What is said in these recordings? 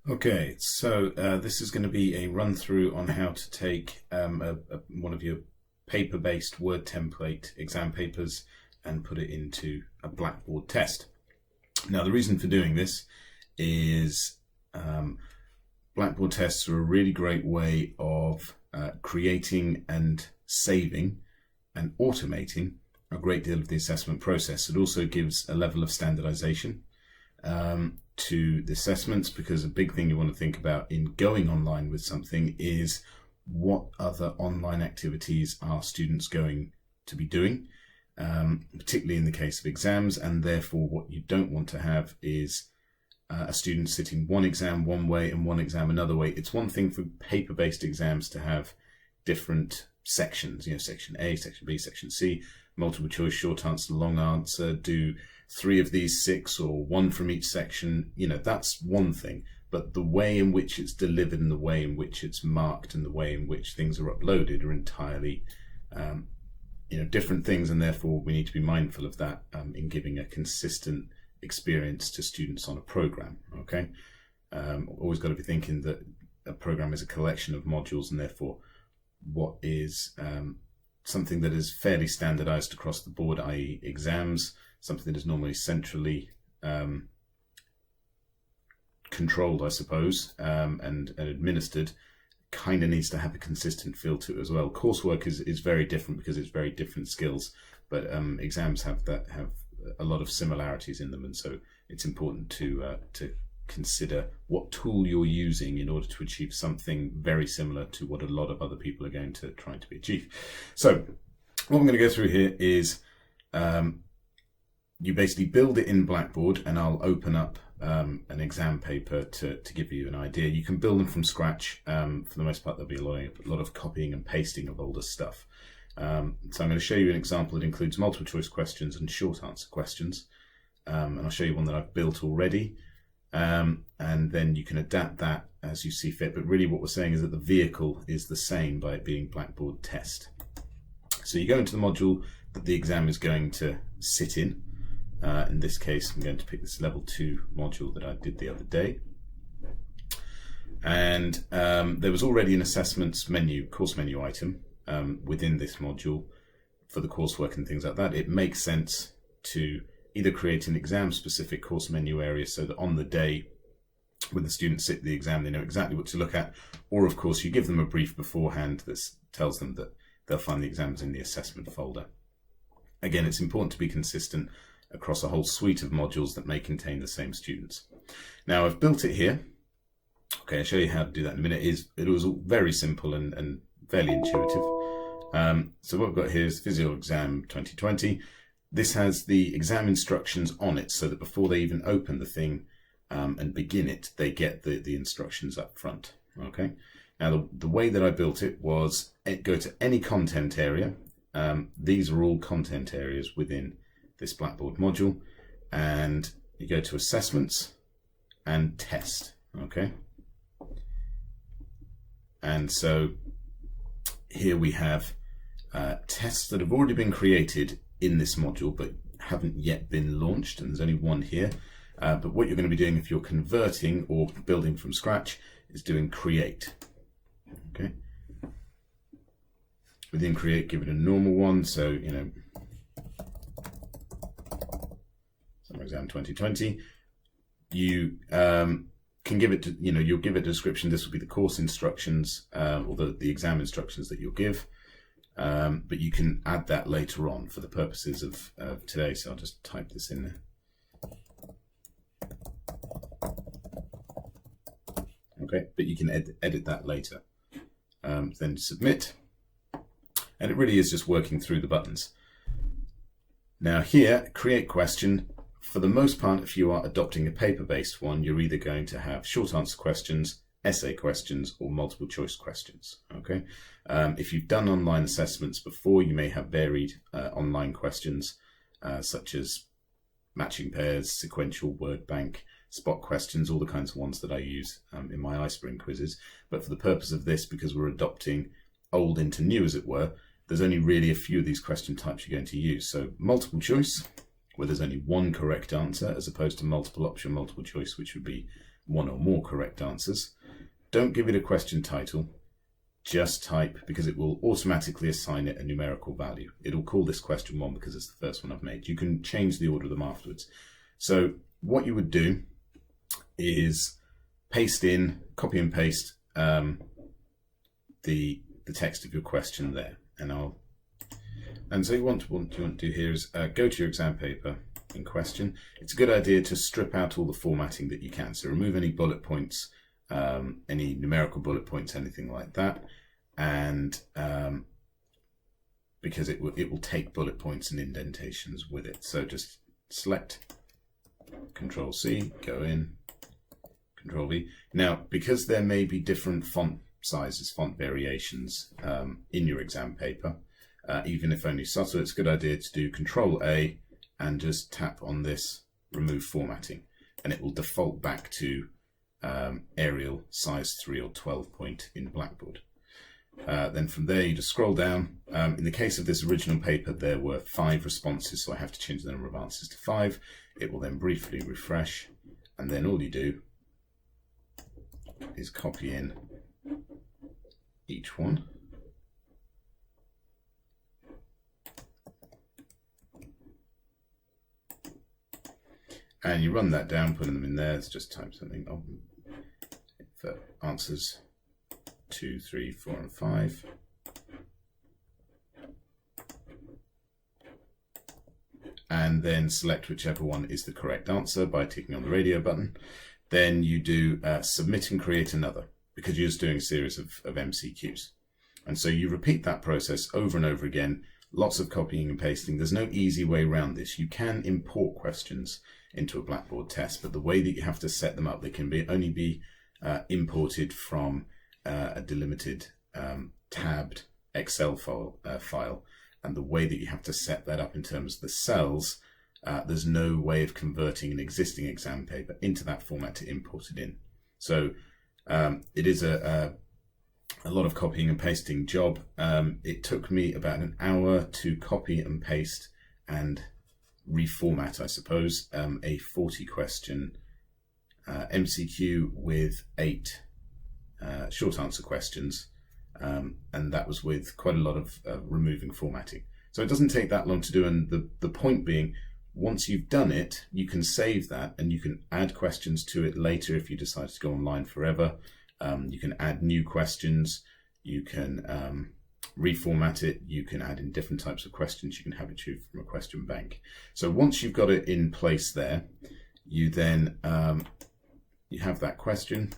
Okay, so this is going to be a run through on how to take one of your paper-based Word template exam papers and put it into a Blackboard test. Now, the reason for doing this is Blackboard tests are a really great way of creating and saving and automating a great deal of the assessment process. It also gives a level of standardization to the assessments, because a big thing you want to think about in going online with something is what other online activities are students going to be doing, particularly in the case of exams. And therefore what you don't want to have is a student sitting one exam one way and one exam another way. It's one thing for paper-based exams to have different sections, section A, section B, section C, multiple choice, short answer, long answer, do 3 of these 6 or 1 from each section. That's one thing, but the way in which it's delivered and the way in which it's marked and the way in which things are uploaded are entirely different things, and therefore we need to be mindful of that in giving a consistent experience to students on a program. Okay, always got to be thinking that a program is a collection of modules, and therefore what is something that is fairly standardized across the board, i.e. exams, something that is normally centrally controlled, I suppose, and administered, kind of needs to have a consistent feel to it as well. Coursework is very different because it's very different skills, but exams have a lot of similarities in them, and so it's important to consider what tool you're using in order to achieve something very similar to what a lot of other people are going to try to achieve. So what I'm going to go through here is you basically build it in Blackboard, and I'll open up an exam paper to give you an idea. You can build them from scratch. For the most part, there'll be a lot of copying and pasting of older stuff. So I'm going to show you an example that includes multiple choice questions and short answer questions. And I'll show you one that I've built already. And then you can adapt that as you see fit. But really what we're saying is that the vehicle is the same by it being Blackboard Test. So you go into the module that the exam is going to sit in. In this case, I'm going to pick this level 2 module that I did the other day. And there was already an assessments menu, course menu item within this module for the coursework and things like that. It makes sense to either create an exam specific course menu area so that on the day when the students sit the exam, they know exactly what to look at, or of course you give them a brief beforehand that tells them that they'll find the exams in the assessment folder. Again, it's important to be consistent across a whole suite of modules that may contain the same students. Now I've built it here. Okay, I'll show you how to do that in a minute. It was all very simple and fairly intuitive. So what I've got here is Physio Exam 2020. This has the exam instructions on it, so that before they even open the thing and begin it, they get the instructions up front. Okay. Now the way that I built it was go to any content area. These are all content areas within this Blackboard module, and you go to assessments and test. Okay. And so here we have tests that have already been created in this module but haven't yet been launched, and there's only one here. But what you're going to be doing if you're converting or building from scratch is doing create. Okay. Within create, give it a normal one. So Summer Exam 2020. You can give it you'll give it a description. This will be the course instructions or the exam instructions that you'll give. But you can add that later on for the purposes of today. So I'll just type this in there. Okay, but you can edit that later. Then submit. And it really is just working through the buttons. Now here, create question. For the most part, if you are adopting a paper-based one, you're either going to have short answer questions, essay questions, or multiple choice questions. Okay. If you've done online assessments before, you may have varied online questions such as matching pairs, sequential, word bank, spot questions, all the kinds of ones that I use in my iSpring quizzes. But for the purpose of this, because we're adopting old into new, as it were, there's only really a few of these question types you're going to use. So multiple choice, where there's only one correct answer, as opposed to multiple option, multiple choice, which would be one or more correct answers. Don't give it a question title, just type, because it will automatically assign it a numerical value. It'll call this question 1 because it's the first one I've made. You can change the order of them afterwards. So what you would do is paste in, copy and paste the text of your question there. And so what you want to do here is go to your exam paper in question. It's a good idea to strip out all the formatting that you can. So remove any bullet points, any numerical bullet points, anything like that. And because it will take bullet points and indentations with it. So just select, Control C, go in, Control V. Now, because there may be different font sizes, font variations in your exam paper, even if only subtle, it's a good idea to do Control A and just tap on this remove formatting, and it will default back to Arial size 3 or 12 point in Blackboard. Then from there you just scroll down. In the case of this original paper there were 5 responses, so I have to change the number of answers to 5. It will then briefly refresh, and then all you do is copy in each one. And you run that down, putting them in there. Let's just type something for answers 2, 3, 4, and 5. And then select whichever one is the correct answer by clicking on the radio button. Then you do submit and create another, because you're just doing a series of MCQs. And so you repeat that process over and over again, lots of copying and pasting. There's no easy way around this. You can import questions into a Blackboard test, but the way that you have to set them up, they can only be imported from a delimited tabbed Excel file. And the way that you have to set that up in terms of the cells, there's no way of converting an existing exam paper into that format to import it in. So it is a lot of copying and pasting job. It took me about an hour to copy and paste and reformat, I suppose, a 40 question MCQ with 8 short answer questions, and that was with quite a lot of removing formatting. So it doesn't take that long to do, and the point being, once you've done it, you can save that and you can add questions to it later if you decide to go online forever. You can add new questions, you can reformat it, you can add in different types of questions, you can have it choose from a question bank. So once you've got it in place there, you then you have that question,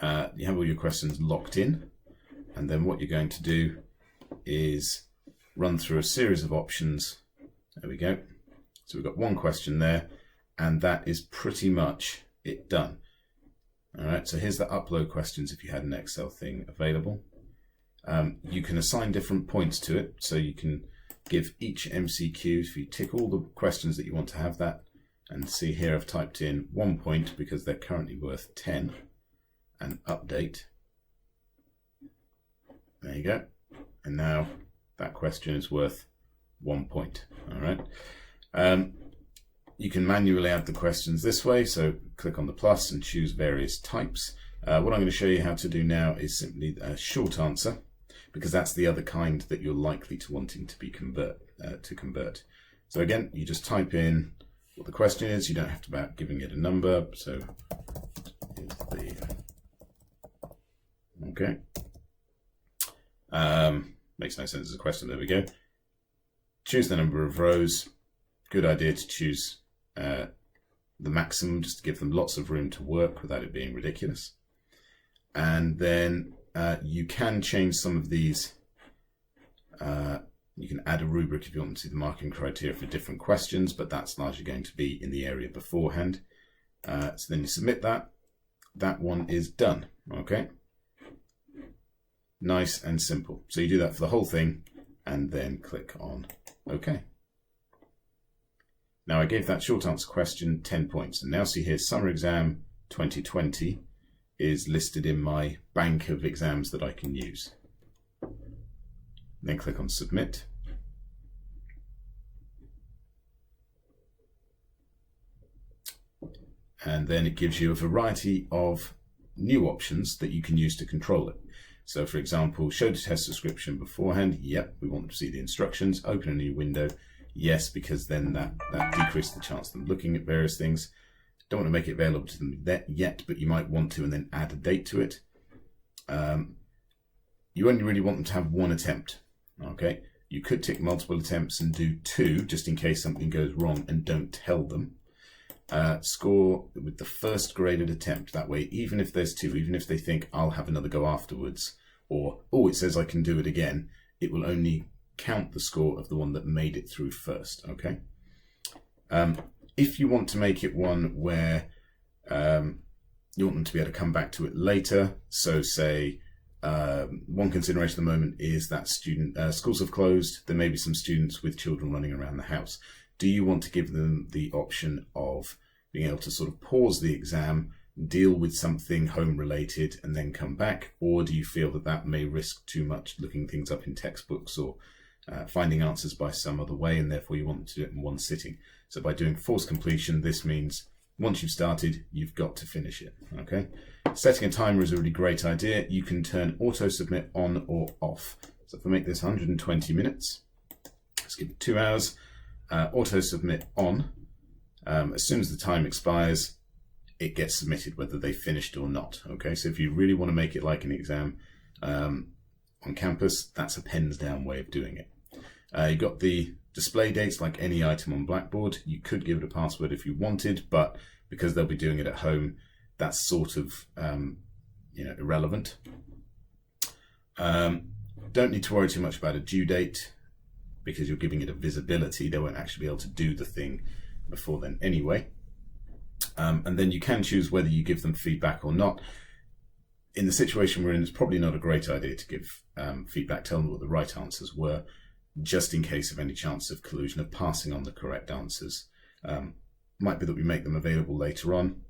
you have all your questions locked in, and then what you're going to do is run through a series of options. There we go. So we've got one question there, and that is pretty much it done. All right, so here's the upload questions if you had an Excel thing available. You can assign different points to it, so you can give each MCQ, if you tick all the questions that you want to have that, and see here I've typed in 1 point because they're currently worth 10, and update. There you go. And now that question is worth 1 point. All right. You can manually add the questions this way, so click on the plus and choose various types. What I'm going to show you how to do now is simply a short answer, because that's the other kind that you're likely to wanting to be convert. So again, you just type in what the question is. You don't have to be giving it a number. So okay. Makes no sense as a question. There we go. Choose the number of rows. Good idea to choose the maximum, just to give them lots of room to work without it being ridiculous. And then you can change some of these. You can add a rubric if you want to see the marking criteria for different questions, but that's largely going to be in the area beforehand. So then you submit that. That one is done. Okay. Nice and simple. So you do that for the whole thing and then click on OK. Now I gave that short answer question 10 points, and now see here Summer Exam 2020 is listed in my bank of exams that I can use. Then click on Submit. And then it gives you a variety of new options that you can use to control it. So for example, show the test description beforehand. Yep, we want to see the instructions. Open a new window. Yes, because then that decreases the chance of them looking at various things. Don't want to make it available to them yet, but you might want to, and then add a date to it. You only really want them to have one attempt. Okay, you could tick multiple attempts and do 2 just in case something goes wrong, and don't tell them. Score with the first graded attempt. That way, even if there's 2, even if they think I'll have another go afterwards, or oh, it says I can do it again, it will only count the score of the one that made it through first. Okay. If you want to make it one where you want them to be able to come back to it later, so say one consideration at the moment is that schools have closed. There may be some students with children running around the house. Do you want to give them the option of being able to sort of pause the exam, deal with something home related, and then come back? Or do you feel that that may risk too much looking things up in textbooks or finding answers by some other way, and therefore you want them to do it in one sitting? So by doing forced completion, this means once you've started, you've got to finish it. Okay. Setting a timer is a really great idea. You can turn auto submit on or off. So if I make this 120 minutes, let's give it 2 hours. Auto submit on. As soon as the time expires, it gets submitted whether they finished or not. Okay, so if you really want to make it like an exam on campus, that's a pens down way of doing it. You've got the display dates like any item on Blackboard. You could give it a password if you wanted, but because they'll be doing it at home, that's sort of irrelevant. Don't need to worry too much about a due date, because you're giving it a visibility. They won't actually be able to do the thing before then anyway. And then you can choose whether you give them feedback or not. In the situation we're in, it's probably not a great idea to give feedback. Tell them what the right answers were, just in case of any chance of collusion, of passing on the correct answers. Might be that we make them available later on,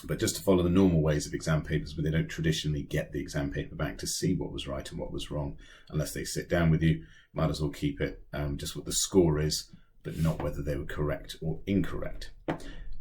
but just to follow the normal ways of exam papers, where they don't traditionally get the exam paper back to see what was right and what was wrong unless they sit down with you. Might as well keep it just what the score is, but not whether they were correct or incorrect.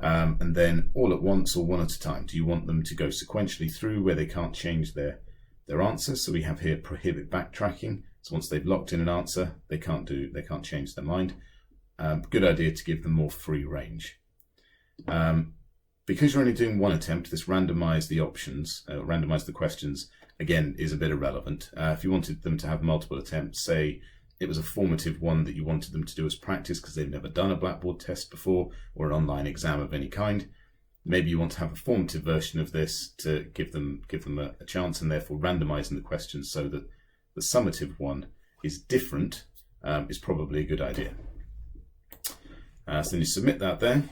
And then all at once or one at a time. Do you want them to go sequentially through where they can't change their answers? So we have here prohibit backtracking. So once they've locked in an answer, they can't change their mind. Good idea to give them more free range. Because you're only doing one attempt, this randomize the options, randomize the questions, again, is a bit irrelevant. If you wanted them to have multiple attempts, say it was a formative one that you wanted them to do as practice because they've never done a Blackboard test before, or an online exam of any kind, maybe you want to have a formative version of this to give them a chance, and therefore randomizing the questions so that the summative one is different is probably a good idea. So then you submit that there.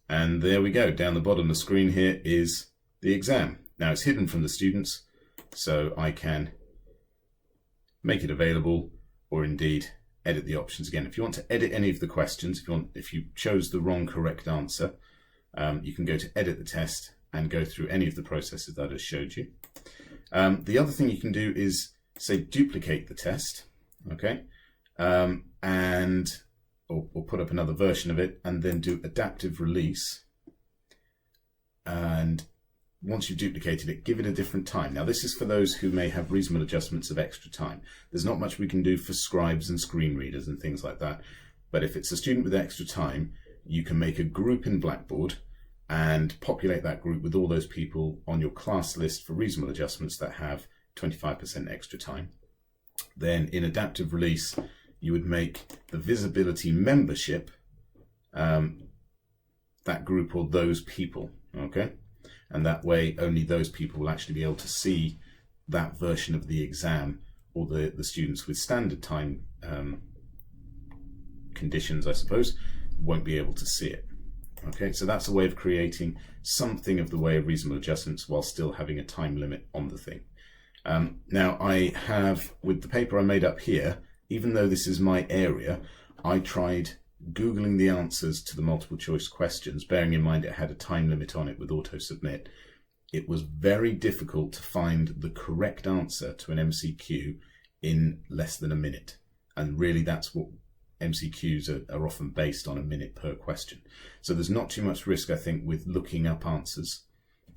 And there we go. Down the bottom of the screen here is the exam. Now it's hidden from the students, so I can make it available, or indeed edit the options again. If you want to edit any of the questions, if you chose the wrong correct answer, you can go to edit the test and go through any of the processes that I just showed you. The other thing you can do is say duplicate the test, okay, or put up another version of it, and then do adaptive release. And once you've duplicated it, give it a different time. Now this is for those who may have reasonable adjustments of extra time. There's not much we can do for scribes and screen readers and things like that. But if it's a student with extra time, you can make a group in Blackboard and populate that group with all those people on your class list for reasonable adjustments that have 25% extra time. Then in adaptive release, you would make the visibility membership that group or those people, okay? And that way only those people will actually be able to see that version of the exam, or the students with standard time conditions, I suppose, won't be able to see it. Okay, so that's a way of creating something of the way of reasonable adjustments while still having a time limit on the thing. Now I have, with the paper I made up here, even though this is my area, I tried Googling the answers to the multiple choice questions, bearing in mind it had a time limit on it with auto submit. It was very difficult to find the correct answer to an MCQ in less than a minute. And really that's what MCQs are often based on a minute per question. So there's not too much risk, I think, with looking up answers.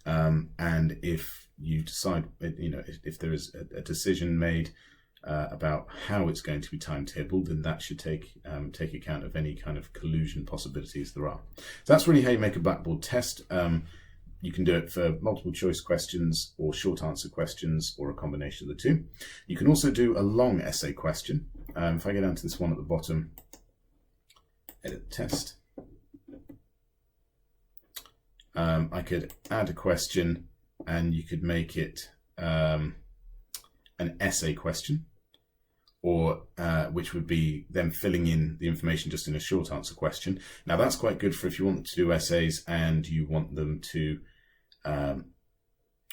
And if you decide, if there is a decision made about how it's going to be timetabled, then that should take account of any kind of collusion possibilities there are. So that's really how you make a Blackboard test. You can do it for multiple choice questions or short answer questions or a combination of the two. You can also do a long essay question. If I go down to this one at the bottom, edit test, I could add a question and you could make it an essay question, or which would be them filling in the information just in a short answer question. Now that's quite good for if you want to do essays and you want them to,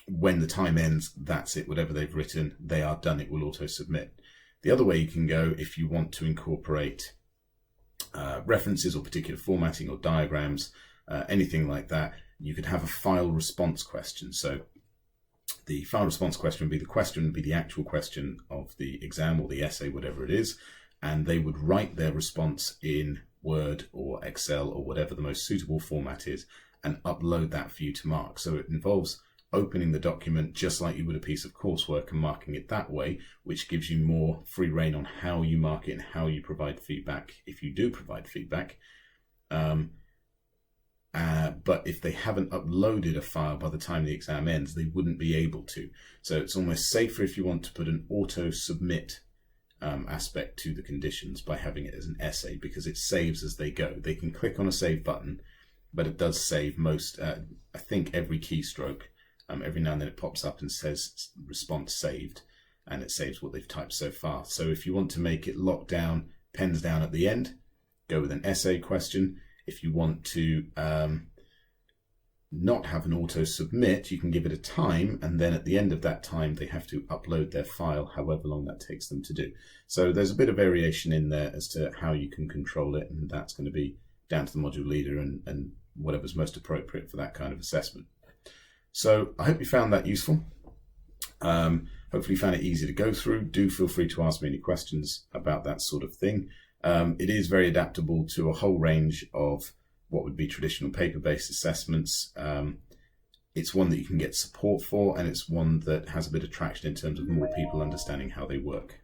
when the time ends, that's it, whatever they've written, they are done, it will auto submit. The other way you can go, if you want to incorporate references or particular formatting or diagrams, anything like that, you could have a file response question. So the file response question would be the actual question of the exam or the essay, whatever it is, and they would write their response in Word or Excel or whatever the most suitable format is and upload that for you to mark. So it involves opening the document just like you would a piece of coursework and marking it that way, which gives you more free rein on how you mark it and how you provide feedback, if you do provide feedback. But if they haven't uploaded a file by the time the exam ends, they wouldn't be able to. So it's almost safer if you want to put an auto submit aspect to the conditions by having it as an essay, because it saves as they go. They can click on a save button, but it does save most, I think every keystroke. Every now and then it pops up and says response saved, and it saves what they've typed so far. So if you want to make it lock down, pens down at the end, go with an essay question. If you want to not have an auto submit, you can give it a time, and then at the end of that time they have to upload their file, however long that takes them to do. So there's a bit of variation in there as to how you can control it, and that's going to be down to the module leader and whatever's most appropriate for that kind of assessment. So I hope you found that useful. Hopefully you found it easy to go through. Do feel free to ask me any questions about that sort of thing. It is very adaptable to a whole range of what would be traditional paper-based assessments. It's one that you can get support for, and it's one that has a bit of traction in terms of more people understanding how they work.